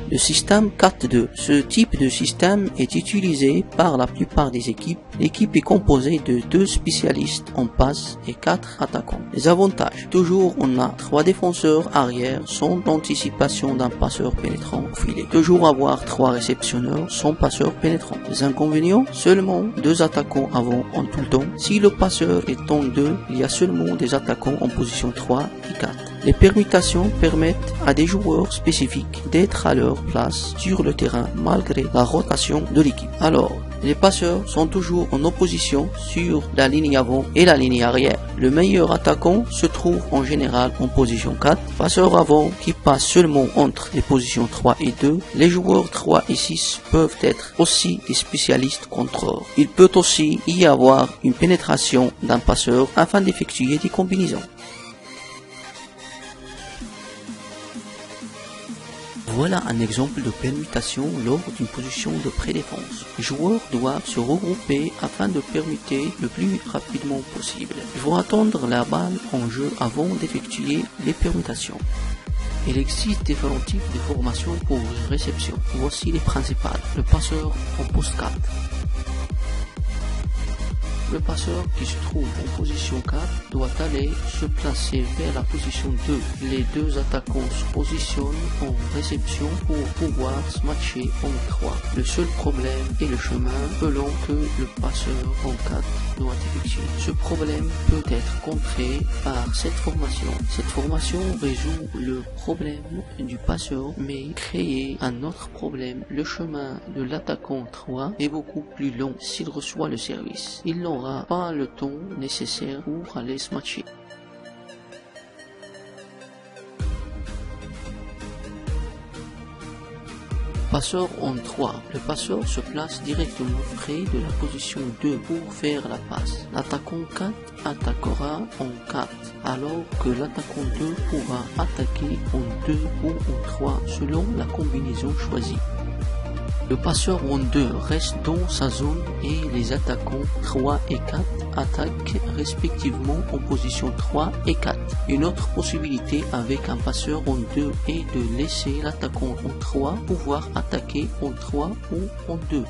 Le système 4-2. Ce type de système est utilisé par la plupart des équipes. L'équipe est composée de 2 spécialistes en passe et 4 attaquants. Les avantages. Toujours on a 3 défenseurs arrière sans anticipation d'un passeur pénétrant au filet. Toujours avoir 3 réceptionneurs sans passeur pénétrant. Les inconvénients. Seulement 2 attaquants avant en tout le temps. Si le passeur est en 2, il y a seulement des attaquants en position 3 et 4. Les permutations permettent à des joueurs spécifiques d'être à leur place sur le terrain malgré la rotation de l'équipe. Alors, les passeurs sont toujours en opposition sur la ligne avant et la ligne arrière. Le meilleur attaquant se trouve en général en position 4. Passeur avant qui passe seulement entre les positions 3 et 2. Les joueurs 3 et 6 peuvent être aussi des spécialistes contreurs. Il peut aussi y avoir une pénétration d'un passeur afin d'effectuer des combinaisons. Voilà un exemple de permutation lors d'une position de pré-défense. Les joueurs doivent se regrouper afin de permuter le plus rapidement possible. Il faut attendre la balle en jeu avant d'effectuer les permutations. Il existe différents types de formations pour réception. Voici les principales. Le passeur en poste 4. Le passeur qui se trouve en position 4 doit aller se placer vers la position 2. Les 2 attaquants se positionnent en réception pour pouvoir se matcher en 3. Le seul problème est le chemin peu long que le passeur en 4 doit effectuer. Ce problème peut être contré par cette formation. Cette formation résout le problème du passeur mais crée un autre problème. Le chemin de l'attaquant 3 est beaucoup plus long s'il reçoit le service. Il n'aura pas le temps nécessaire pour aller se matcher. Passeur en 3. Le passeur se place directement près de la position 2 pour faire la passe. L'attaquant 4 attaquera en 4, alors que l'attaquant 2 pourra attaquer en 2 ou en 3 selon la combinaison choisie. Le passeur en 2 reste dans sa zone et les attaquants 3 et 4 attaquent respectivement en position 3 et 4. Une autre possibilité avec un passeur en 2 est de laisser l'attaquant en 3 pouvoir attaquer en 3 ou en 2.